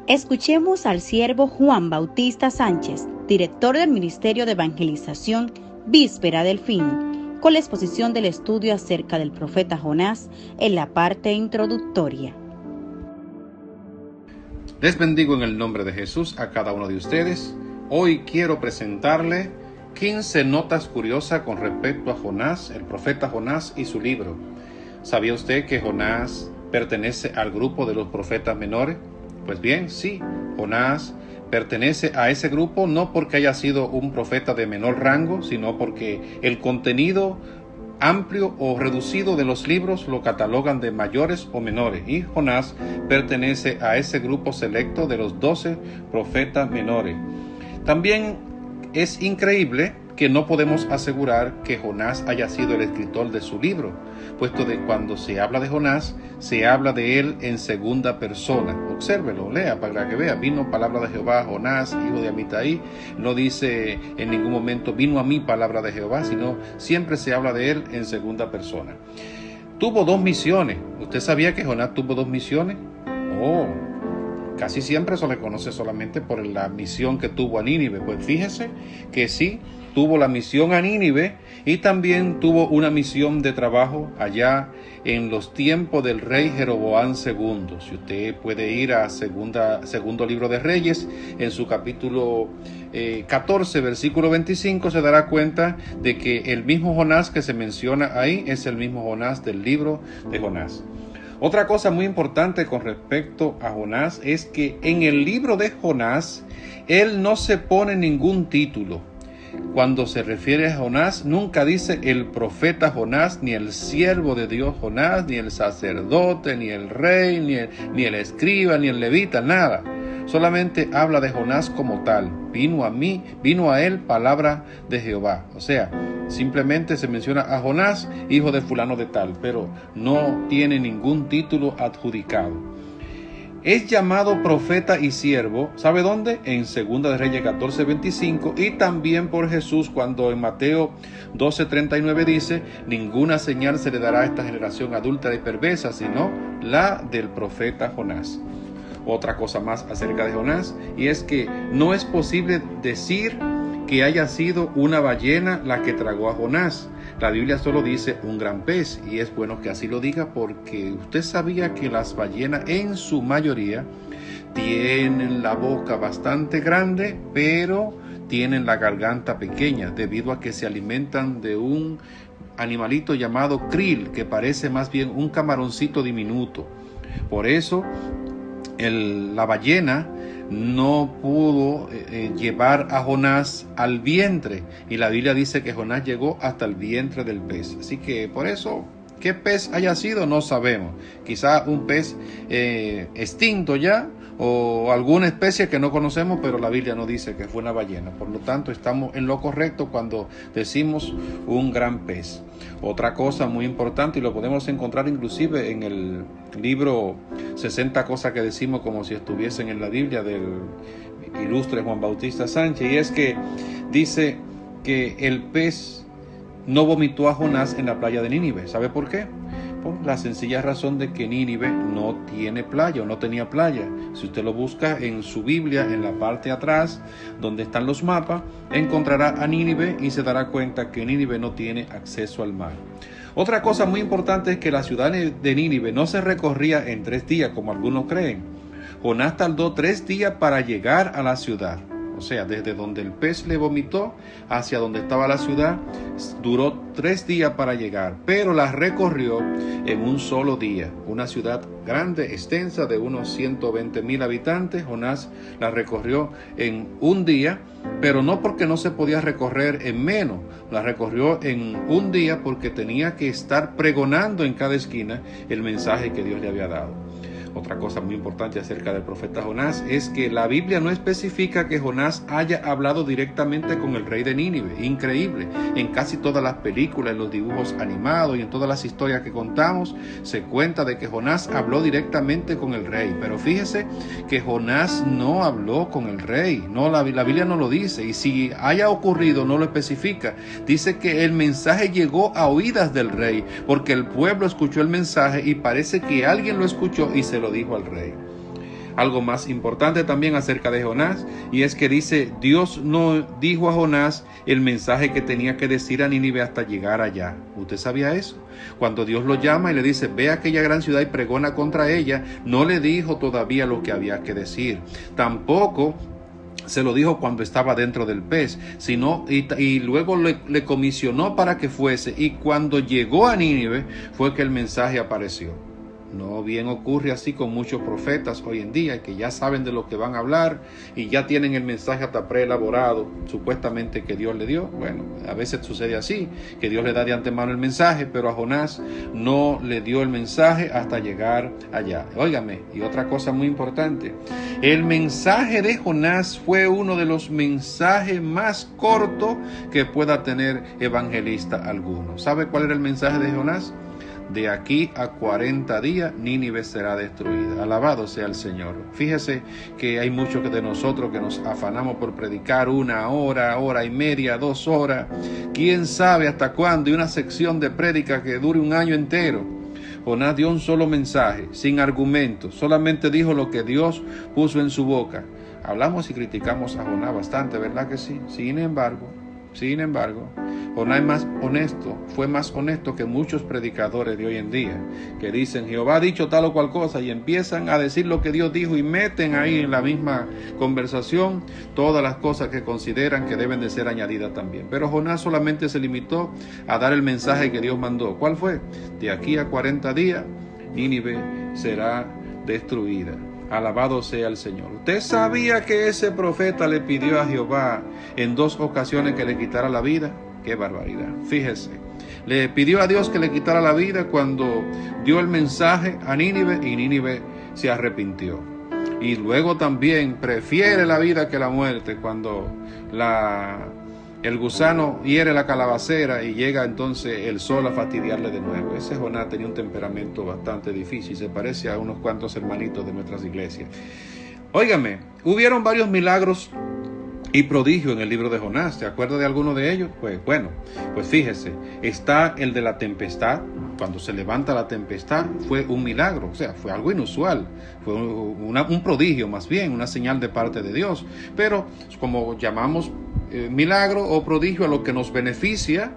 Escuchemos al siervo Juan Bautista Sánchez, director del Ministerio de Evangelización Víspera del Fin, con la exposición del estudio acerca del profeta Jonás en la parte introductoria. Les bendigo en el nombre de Jesús a cada uno de ustedes. Hoy quiero presentarle 15 notas curiosas con respecto a Jonás, el profeta Jonás y su libro. ¿Sabía usted que Jonás pertenece al grupo de los profetas menores? Pues bien, sí, Jonás pertenece a ese grupo no porque haya sido un profeta de menor rango, sino porque el contenido amplio o reducido de los libros lo catalogan de mayores o menores, y Jonás pertenece a ese grupo selecto de los 12 profetas menores. También es increíble que no podemos asegurar que Jonás haya sido el escritor de su libro, puesto que cuando se habla de Jonás, se habla de él en segunda persona. Obsérvelo, lea para que vea. Vino palabra de Jehová a Jonás, hijo de Amitai. No dice en ningún momento vino a mí palabra de Jehová, sino siempre se habla de él en segunda persona. Tuvo 2 misiones. ¿Usted sabía que Jonás tuvo 2 misiones? Casi siempre se le conoce solamente por la misión que tuvo a Nínive. Pues fíjese que sí, tuvo la misión a Nínive y también tuvo una misión de trabajo allá en los tiempos del rey Jeroboam II. Si usted puede ir a segundo libro de Reyes, en su capítulo 14, versículo 25, se dará cuenta de que el mismo Jonás que se menciona ahí es el mismo Jonás del libro de Jonás. Otra cosa muy importante con respecto a Jonás es que en el libro de Jonás, él no se pone ningún título. Cuando se refiere a Jonás, nunca dice el profeta Jonás, ni el siervo de Dios Jonás, ni el sacerdote, ni el rey, ni el escriba, ni el levita, nada. Solamente habla de Jonás como tal. Vino a él palabra de Jehová. O sea, simplemente se menciona a Jonás, hijo de fulano de tal, pero no tiene ningún título adjudicado. Es llamado profeta y siervo, ¿sabe dónde? En 2 de Reyes 14:25, y también por Jesús cuando en Mateo 12:39 dice: ninguna señal se le dará a esta generación adúltera y perversa, sino la del profeta Jonás. Otra cosa más acerca de Jonás, y es que no es posible decir que haya sido una ballena la que tragó a Jonás. La Biblia solo dice un gran pez, y es bueno que así lo diga porque usted sabía que las ballenas en su mayoría tienen la boca bastante grande, pero tienen la garganta pequeña debido a que se alimentan de un animalito llamado krill, que parece más bien un camaroncito diminuto. Por eso la ballena no pudo llevar a Jonás al vientre, y la Biblia dice que Jonás llegó hasta el vientre del pez. Así que por eso, ¿qué pez haya sido? No sabemos. Quizá un pez extinto ya, o alguna especie que no conocemos, pero la Biblia no dice que fue una ballena. Por lo tanto, estamos en lo correcto cuando decimos un gran pez. Otra cosa muy importante, y lo podemos encontrar inclusive en el libro 60 cosas que decimos como si estuviesen en la Biblia, del ilustre Juan Bautista Sánchez, y es que dice que el pez no vomitó a Jonás en la playa de Nínive. ¿Sabe por qué? Por la sencilla razón de que Nínive no tiene playa, o no tenía playa. Si usted lo busca en su Biblia, en la parte de atrás, donde están los mapas, encontrará a Nínive y se dará cuenta que Nínive no tiene acceso al mar. Otra cosa muy importante es que la ciudad de Nínive no se recorría en 3 días, como algunos creen. Jonás tardó 3 días para llegar a la ciudad. O sea, desde donde el pez le vomitó hacia donde estaba la ciudad, duró 3 días para llegar, pero la recorrió en un solo día. Una ciudad grande, extensa, de unos 120,000 habitantes. Jonás la recorrió en un día, pero no porque no se podía recorrer en menos. La recorrió en un día porque tenía que estar pregonando en cada esquina el mensaje que Dios le había dado. Otra cosa muy importante acerca del profeta Jonás es que la Biblia no especifica que Jonás haya hablado directamente con el rey de Nínive. Increíble. En casi todas las películas, en los dibujos animados y en todas las historias que contamos, se cuenta de que Jonás habló directamente con el rey. Pero fíjese que Jonás no habló con el rey. No, la Biblia no lo dice. Y si haya ocurrido, no lo especifica. Dice que el mensaje llegó a oídas del rey, porque el pueblo escuchó el mensaje y parece que alguien lo escuchó y se lo dijo al rey. algo más importante también acerca de Jonás, y es que dice, Dios no dijo a Jonás el mensaje que tenía que decir a Nínive hasta llegar allá. ¿Usted sabía eso? Cuando Dios lo llama y le dice, ve a aquella gran ciudad y pregona contra ella, no le dijo todavía lo que había que decir. Tampoco se lo dijo cuando estaba dentro del pez, sino y luego le comisionó para que fuese, y cuando llegó a Nínive fue que el mensaje apareció. No bien ocurre así con muchos profetas hoy en día, que ya saben de lo que van a hablar y ya tienen el mensaje hasta preelaborado, supuestamente que Dios le dio. Bueno, a veces sucede así, que Dios le da de antemano el mensaje, pero a Jonás no le dio el mensaje hasta llegar allá. Óigame, y otra cosa muy importante, el mensaje de Jonás fue uno de los mensajes más cortos que pueda tener evangelista alguno. ¿Sabe cuál era el mensaje de Jonás? De aquí a 40 días Nínive será destruida. Alabado sea el Señor. Fíjese que hay muchos de nosotros que nos afanamos por predicar 1 hora, hora y media, 2 horas. ¿Quién sabe hasta cuándo? Y una sección de prédica que dure 1 año entero. Jonás dio un solo mensaje, sin argumentos. Solamente dijo lo que Dios puso en su boca. Hablamos y criticamos a Jonás bastante, ¿verdad que sí? Sin embargo, Jonás fue más honesto que muchos predicadores de hoy en día, que dicen, Jehová ha dicho tal o cual cosa, y empiezan a decir lo que Dios dijo y meten ahí en la misma conversación todas las cosas que consideran que deben de ser añadidas también. Pero Jonás solamente se limitó a dar el mensaje que Dios mandó. ¿Cuál fue? De aquí a 40 días, Nínive será destruida. Alabado sea el Señor. ¿Usted sabía que ese profeta le pidió a Jehová en 2 ocasiones que le quitara la vida? ¡Qué barbaridad! Fíjese, le pidió a Dios que le quitara la vida cuando dio el mensaje a Nínive y Nínive se arrepintió. Y luego también prefiere la vida que la muerte cuando el gusano hiere la calabacera y llega entonces el sol a fastidiarle de nuevo. Ese Jonás tenía un temperamento bastante difícil, se parece a unos cuantos hermanitos de nuestras iglesias. Óigame, hubieron varios milagros y prodigios en el libro de Jonás. ¿Se acuerda de alguno de ellos? Pues bueno, pues fíjese, está el de la tempestad. Cuando se levanta la tempestad fue un milagro, o sea, fue algo inusual, fue un prodigio más bien, una señal de parte de Dios. Pero como llamamos milagro o prodigio a lo que nos beneficia,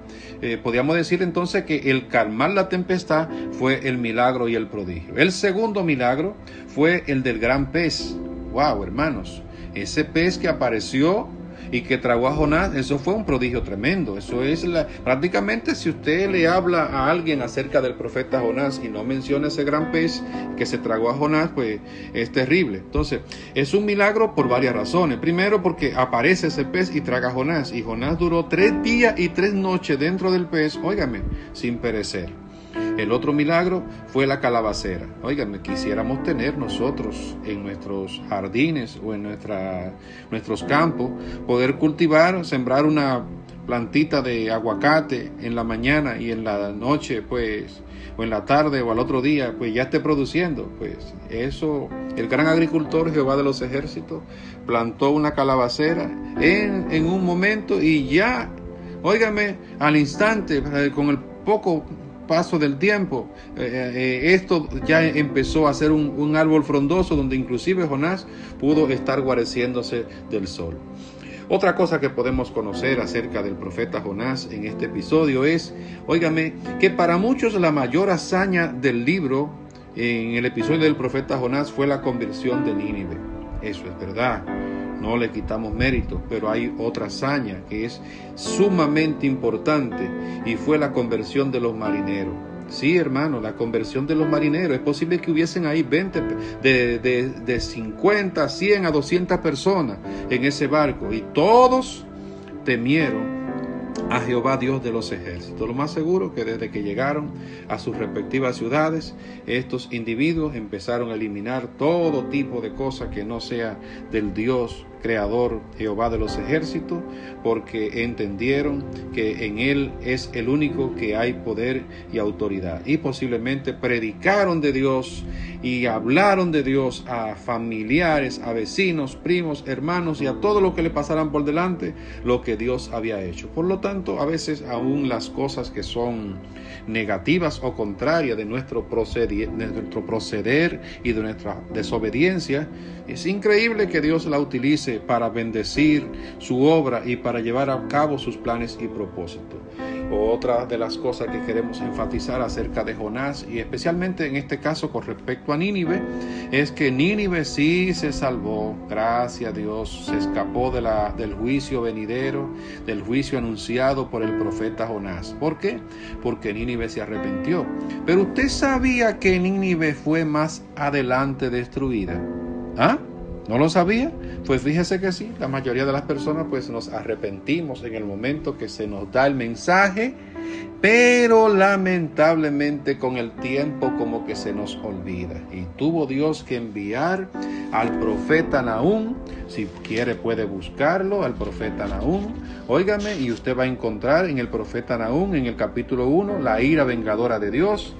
podríamos decir entonces que el calmar la tempestad fue el milagro y el prodigio. El segundo milagro fue el del gran pez. Wow, hermanos, ese pez que apareció y que tragó a Jonás, eso fue un prodigio tremendo. Eso es prácticamente, si usted le habla a alguien acerca del profeta Jonás y no menciona ese gran pez que se tragó a Jonás, pues es terrible. Entonces, es un milagro por varias razones. Primero, porque aparece ese pez y traga a Jonás, y Jonás duró 3 días y 3 noches dentro del pez, óigame, sin perecer. El otro milagro fue la calabacera. Óigame, quisiéramos tener nosotros en nuestros jardines o en nuestros campos, poder cultivar, sembrar una plantita de aguacate en la mañana y en la noche, pues, o en la tarde o al otro día, pues ya esté produciendo. Pues eso, el gran agricultor Jehová de los ejércitos plantó una calabacera en un momento y ya, óigame, al instante, con el poco paso del tiempo, esto ya empezó a ser un árbol frondoso donde inclusive Jonás pudo estar guareciéndose del sol. Otra cosa que podemos conocer acerca del profeta Jonás en este episodio es, óigame, que para muchos la mayor hazaña del libro en el episodio del profeta Jonás fue la conversión de Nínive. Eso es verdad. No le quitamos mérito, pero hay otra hazaña que es sumamente importante y fue la conversión de los marineros. Sí, hermano, la conversión de los marineros. Es posible que hubiesen ahí 20, de 50, 100 a 200 personas en ese barco y todos temieron a Jehová Dios de los ejércitos. Lo más seguro que desde que llegaron a sus respectivas ciudades, estos individuos empezaron a eliminar todo tipo de cosas que no sea del Dios Creador Jehová de los ejércitos, porque entendieron que en Él es el único que hay poder y autoridad. Y posiblemente predicaron de Dios y hablaron de Dios a familiares, a vecinos, primos, hermanos y a todo lo que le pasaran por delante, lo que Dios había hecho. Por lo tanto, a veces aún las cosas que son negativas o contrarias de nuestro proceder y de nuestra desobediencia, es increíble que Dios la utilice para bendecir su obra y para llevar a cabo sus planes y propósitos. Otra de las cosas que queremos enfatizar acerca de Jonás, y especialmente en este caso con respecto a Nínive, es que Nínive sí se salvó, gracias a Dios, se escapó del juicio venidero, del juicio anunciado por el profeta Jonás. ¿Por qué? Porque Nínive se arrepintió. Pero usted sabía que Nínive fue más adelante destruida. ¿Ah? ¿No lo sabía? Pues fíjese que sí, la mayoría de las personas pues nos arrepentimos en el momento que se nos da el mensaje, pero lamentablemente con el tiempo como que se nos olvida. Y tuvo Dios que enviar al profeta Nahum, si quiere puede buscarlo, al profeta Nahum. Óigame, y usted va a encontrar en el profeta Nahum, en el capítulo 1, la ira vengadora de Dios.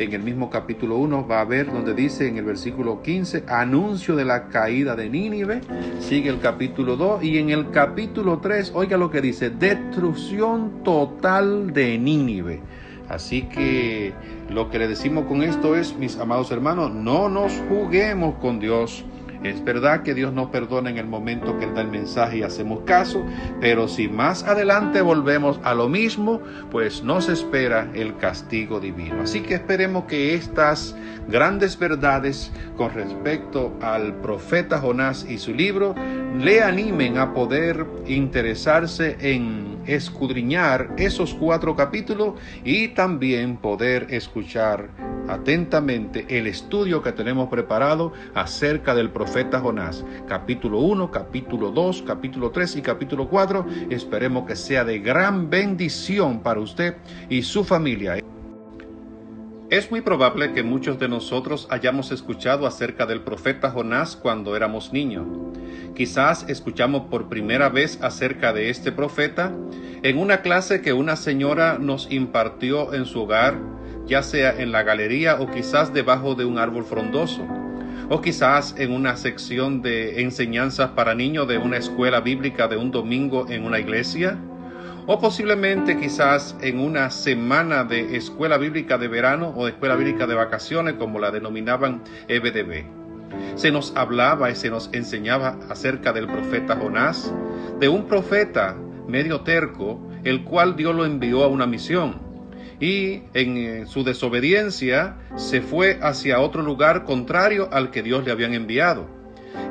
En el mismo capítulo 1 va a ver donde dice en el versículo 15, anuncio de la caída de Nínive. Sigue el capítulo 2 y en el capítulo 3, oiga lo que dice, destrucción total de Nínive. Así que lo que le decimos con esto es, mis amados hermanos, no nos juguemos con Dios. Es verdad que Dios nos perdona en el momento que Él da el mensaje y hacemos caso, pero si más adelante volvemos a lo mismo, pues nos espera el castigo divino. Así que esperemos que estas grandes verdades con respecto al profeta Jonás y su libro le animen a poder interesarse en escudriñar esos 4 capítulos y también poder escuchar atentamente el estudio que tenemos preparado acerca del profeta Jonás, capítulo 1, capítulo 2, capítulo 3 y capítulo 4. Esperemos que sea de gran bendición para usted y su familia. Es muy probable que muchos de nosotros hayamos escuchado acerca del profeta Jonás cuando éramos niños. Quizás escuchamos por primera vez acerca de este profeta en una clase que una señora nos impartió en su hogar, ya sea en la galería o quizás debajo de un árbol frondoso, o quizás en una sección de enseñanzas para niños de una escuela bíblica de un domingo en una iglesia, o posiblemente quizás en una semana de escuela bíblica de verano o de escuela bíblica de vacaciones, como la denominaban EBDB. Se nos hablaba y se nos enseñaba acerca del profeta Jonás, de un profeta medio terco, el cual Dios lo envió a una misión. Y en su desobediencia se fue hacia otro lugar contrario al que Dios le habían enviado.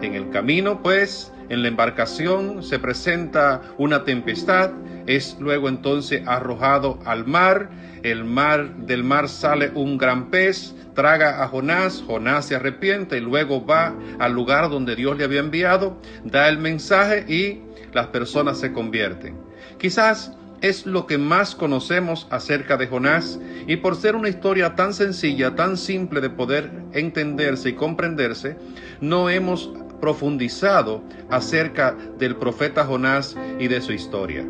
En el camino, pues, en la embarcación se presenta una tempestad, es luego entonces arrojado al mar, del mar sale un gran pez, traga a Jonás, Jonás se arrepiente y luego va al lugar donde Dios le había enviado, da el mensaje y las personas se convierten. Quizás es lo que más conocemos acerca de Jonás, y por ser una historia tan sencilla, tan simple de poder entenderse y comprenderse, no hemos profundizado acerca del profeta Jonás y de su historia.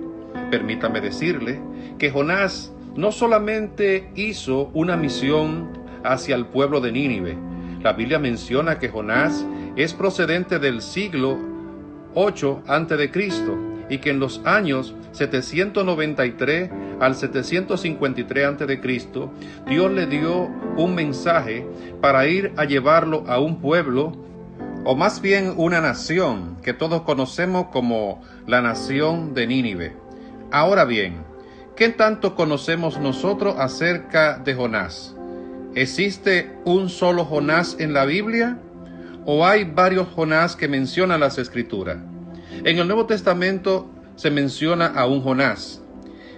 Permítame decirle que Jonás no solamente hizo una misión hacia el pueblo de Nínive. La Biblia menciona que Jonás es procedente del siglo 8 a.C., y que en los años 793 al 753 a.C., Dios le dio un mensaje para ir a llevarlo a un pueblo, o más bien una nación, que todos conocemos como la nación de Nínive. Ahora bien, ¿qué tanto conocemos nosotros acerca de Jonás? ¿Existe un solo Jonás en la Biblia? ¿O hay varios Jonás que mencionan las Escrituras? En el Nuevo Testamento se menciona a un Jonás,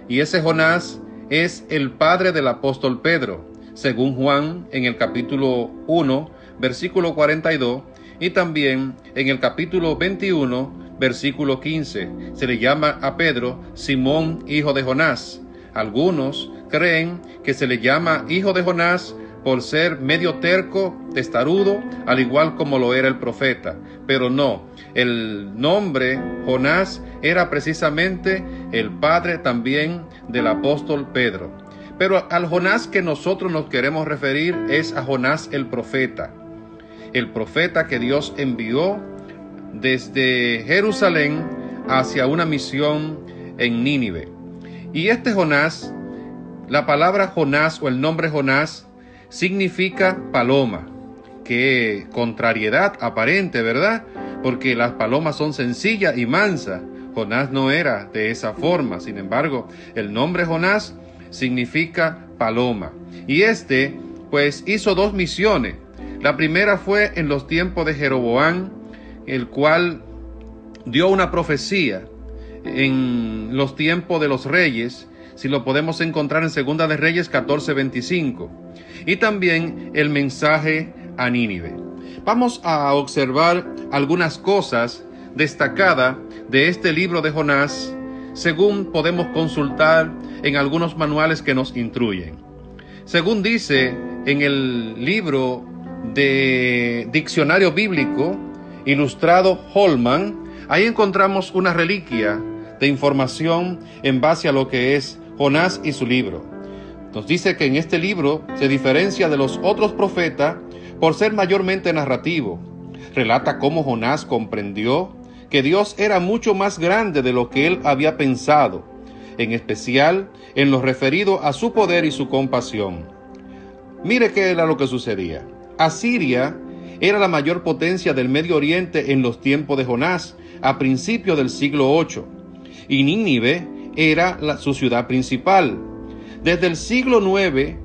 y ese Jonás es el padre del apóstol Pedro, según Juan en el capítulo 1, versículo 42, y también en el capítulo 21, versículo 15, se le llama a Pedro Simón, hijo de Jonás. Algunos creen que se le llama hijo de Jonás por ser medio terco, testarudo, al igual como lo era el profeta. Pero no, el nombre Jonás era precisamente el padre también del apóstol Pedro. Pero al Jonás que nosotros nos queremos referir es a Jonás el profeta que Dios envió desde Jerusalén hacia una misión en Nínive. Y este Jonás, la palabra Jonás o el nombre Jonás significa paloma. Qué contrariedad aparente, ¿verdad? Porque las palomas son sencillas y mansas. Jonás no era de esa forma. Sin embargo, el nombre Jonás significa paloma. Y pues hizo 2 misiones. La primera fue en los tiempos de Jeroboam, el cual dio una profecía en los tiempos de los reyes, si lo podemos encontrar en Segunda de Reyes 14:25, y también el mensaje a Nínive. Vamos a observar algunas cosas destacadas de este libro de Jonás, según podemos consultar en algunos manuales que nos instruyen. Según dice en el libro de Diccionario Bíblico Ilustrado Holman, ahí encontramos una reliquia de información en base a lo que es Jonás y su libro. Nos dice que en este libro se diferencia de los otros profetas por ser mayormente narrativo. Relata cómo Jonás comprendió que Dios era mucho más grande de lo que él había pensado, en especial en lo referido a su poder y su compasión. Mire qué era lo que sucedía. Asiria era la mayor potencia del Medio Oriente en los tiempos de Jonás, a principios del siglo VIII, y Nínive era su ciudad principal. Desde el siglo IX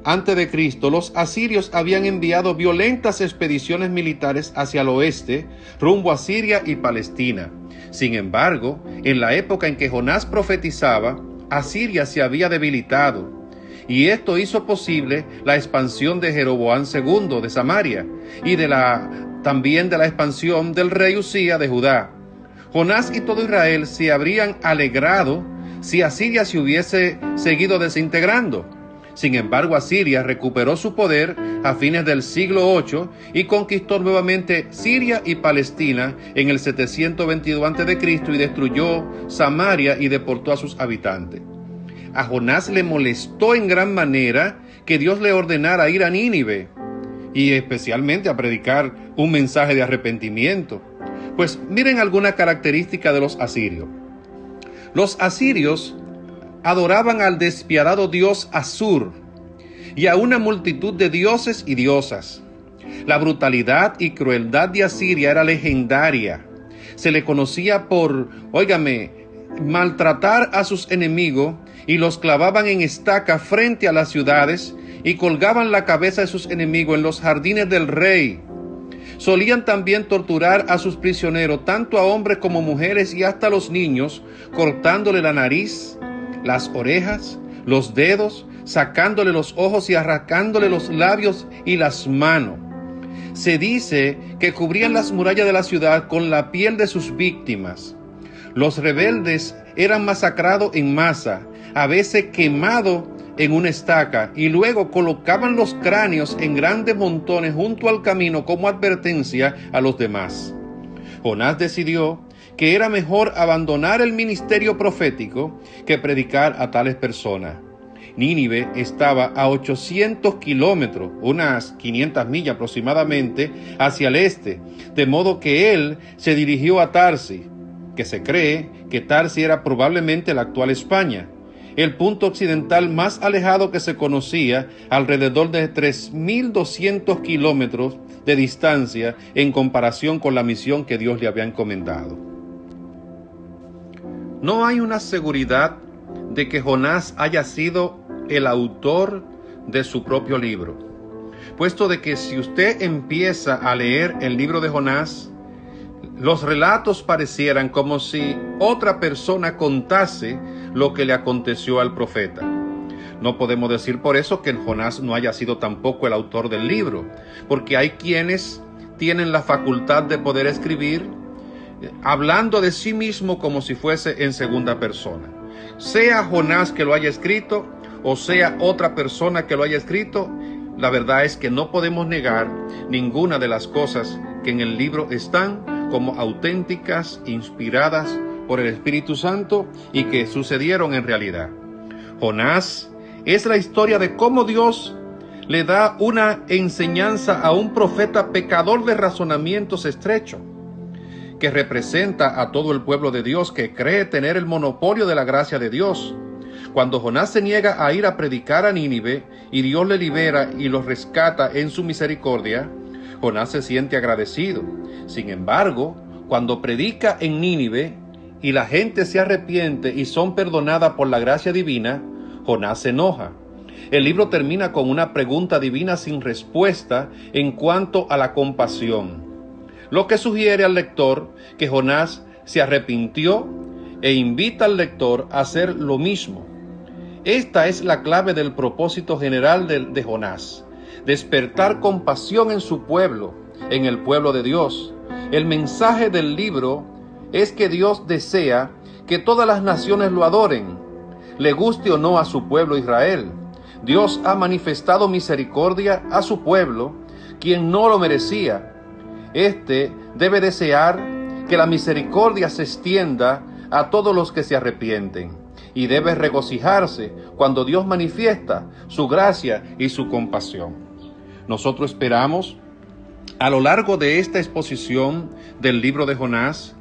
a.C., los asirios habían enviado violentas expediciones militares hacia el oeste, rumbo a Siria y Palestina. Sin embargo, en la época en que Jonás profetizaba, Asiria se había debilitado, y esto hizo posible la expansión de Jeroboam II de Samaria y también de la expansión del rey Usía de Judá. Jonás y todo Israel se habrían alegrado si Asiria se hubiese seguido desintegrando. Sin embargo, Asiria recuperó su poder a fines del siglo VIII y conquistó nuevamente Siria y Palestina en el 722 a.C. y destruyó Samaria y deportó a sus habitantes. A Jonás le molestó en gran manera que Dios le ordenara ir a Nínive y especialmente a predicar un mensaje de arrepentimiento. Pues miren alguna característica de los asirios. Los asirios adoraban al despiadado dios Asur y a una multitud de dioses y diosas. La brutalidad y crueldad de Asiria era legendaria. Se le conocía por, maltratar a sus enemigos y los clavaban en estaca frente a las ciudades y colgaban la cabeza de sus enemigos en los jardines del rey. Solían también torturar a sus prisioneros, tanto a hombres como mujeres y hasta a los niños, cortándole la nariz, las orejas, los dedos, sacándole los ojos y arrancándole los labios y las manos. Se dice que cubrían las murallas de la ciudad con la piel de sus víctimas. Los rebeldes eran masacrados en masa, a veces quemados en una estaca, y luego colocaban los cráneos en grandes montones junto al camino como advertencia a los demás. Jonás decidió que era mejor abandonar el ministerio profético que predicar a tales personas. Nínive estaba a 800 kilómetros, unas 500 millas aproximadamente, hacia el este, de modo que él se dirigió a Tarsis, que se cree que Tarsis era probablemente la actual España, el punto occidental más alejado que se conocía, alrededor de 3.200 kilómetros de distancia en comparación con la misión que Dios le había encomendado. No hay una seguridad de que Jonás haya sido el autor de su propio libro, puesto de que si usted empieza a leer el libro de Jonás, los relatos parecieran como si otra persona contase lo que le aconteció al profeta. No podemos decir por eso que Jonás no haya sido tampoco el autor del libro, porque hay quienes tienen la facultad de poder escribir hablando de sí mismo como si fuese en segunda persona. Sea Jonás que lo haya escrito o sea otra persona que lo haya escrito, la verdad es que no podemos negar ninguna de las cosas que en el libro están como auténticas, inspiradas por el Espíritu Santo y que sucedieron en realidad. Jonás es la historia de cómo Dios le da una enseñanza a un profeta pecador de razonamientos estrechos, que representa a todo el pueblo de Dios que cree tener el monopolio de la gracia de Dios. Cuando Jonás se niega a ir a predicar a Nínive y Dios le libera y los rescata en su misericordia, Jonás se siente agradecido. Sin embargo, cuando predica en Nínive y la gente se arrepiente y son perdonadas por la gracia divina, Jonás se enoja. El libro termina con una pregunta divina sin respuesta en cuanto a la compasión, lo que sugiere al lector que Jonás se arrepintió e invita al lector a hacer lo mismo. Esta es la clave del propósito general de Jonás: despertar compasión en su pueblo, en el pueblo de Dios. El mensaje del libro es que Dios desea que todas las naciones lo adoren, le guste o no a su pueblo Israel. Dios ha manifestado misericordia a su pueblo, quien no lo merecía. Este debe desear que la misericordia se extienda a todos los que se arrepienten, y debe regocijarse cuando Dios manifiesta su gracia y su compasión. Nosotros esperamos, a lo largo de esta exposición del libro de Jonás,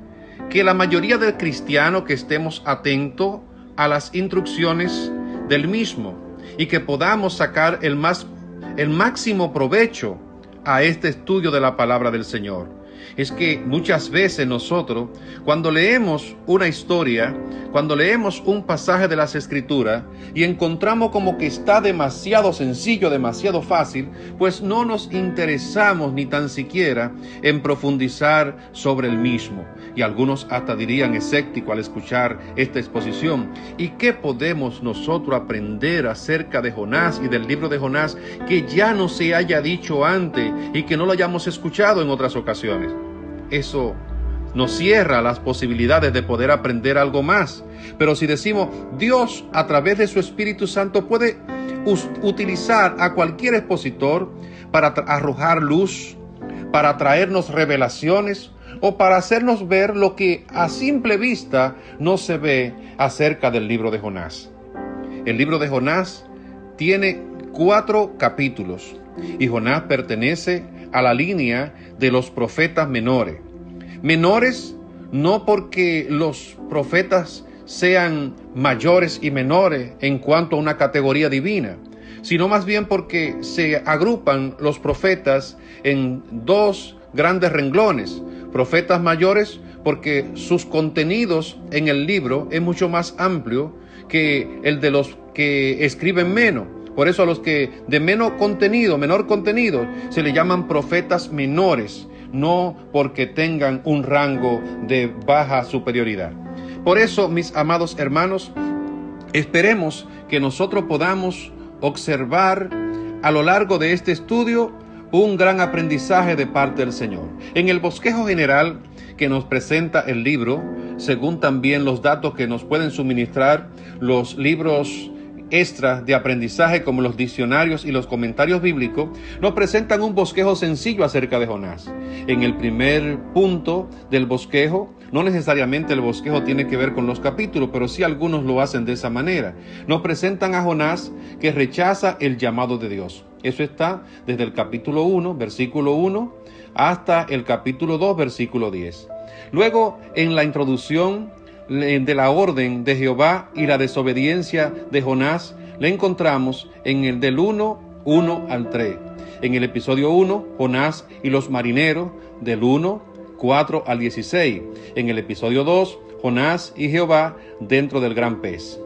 que la mayoría de cristianos que estemos atentos a las instrucciones del mismo y que podamos sacar el máximo provecho a este estudio de la palabra del Señor. Es que muchas veces nosotros, cuando leemos una historia, cuando leemos un pasaje de las Escrituras y encontramos como que está demasiado sencillo, demasiado fácil, pues no nos interesamos ni tan siquiera en profundizar sobre el mismo. Y algunos hasta dirían escépticos al escuchar esta exposición. ¿Y qué podemos nosotros aprender acerca de Jonás y del libro de Jonás que ya no se haya dicho antes y que no lo hayamos escuchado en otras ocasiones? Eso nos cierra las posibilidades de poder aprender algo más. Pero si decimos, Dios a través de su Espíritu Santo puede utilizar a cualquier expositor para arrojar luz, para traernos revelaciones o para hacernos ver lo que a simple vista no se ve acerca del libro de Jonás. El libro de Jonás tiene 4 capítulos y Jonás pertenece a la línea de los profetas menores. Menores no porque los profetas sean mayores y menores en cuanto a una categoría divina, sino más bien porque se agrupan los profetas en 2 grandes renglones. Profetas mayores porque sus contenidos en el libro es mucho más amplio que el de los que escriben menos. Por eso a los que de menor contenido, se le llaman profetas menores, no porque tengan un rango de baja superioridad. Por eso, mis amados hermanos, esperemos que nosotros podamos observar a lo largo de este estudio un gran aprendizaje de parte del Señor. En el bosquejo general que nos presenta el libro, según también los datos que nos pueden suministrar los libros extras de aprendizaje como los diccionarios y los comentarios bíblicos, nos presentan un bosquejo sencillo acerca de Jonás. En el primer punto del bosquejo, no necesariamente el bosquejo tiene que ver con los capítulos, pero sí algunos lo hacen de esa manera. Nos presentan a Jonás que rechaza el llamado de Dios. Eso está desde el capítulo 1, versículo 1, hasta el capítulo 2, versículo 10. Luego, en la introducción de la orden de Jehová y la desobediencia de Jonás, le encontramos en el del 1 al 3. En el episodio 1, Jonás y los marineros, del 4 al 16. En el episodio 2, Jonás y Jehová dentro del gran pez.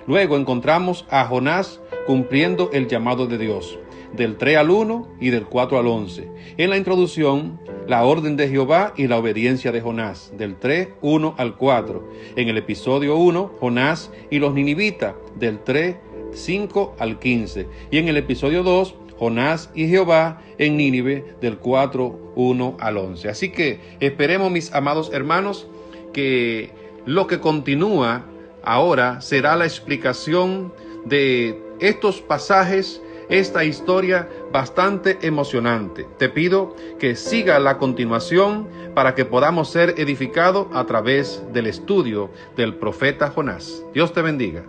Luego encontramos a Jonás cumpliendo el llamado de Dios, del 3 al 1 y del 4 al 11. En la introducción, la orden de Jehová y la obediencia de Jonás, del 3, 1 al 4. En el episodio 1, Jonás y los ninivitas, del 3, 5 al 15. Y en el episodio 2, Jonás y Jehová en Nínive, del 4, 1 al 11. Así que esperemos, mis amados hermanos, que lo que continúa ahora será la explicación de estos pasajes esta historia bastante emocionante. Te pido que siga la continuación para que podamos ser edificados a través del estudio del profeta Jonás. Dios te bendiga.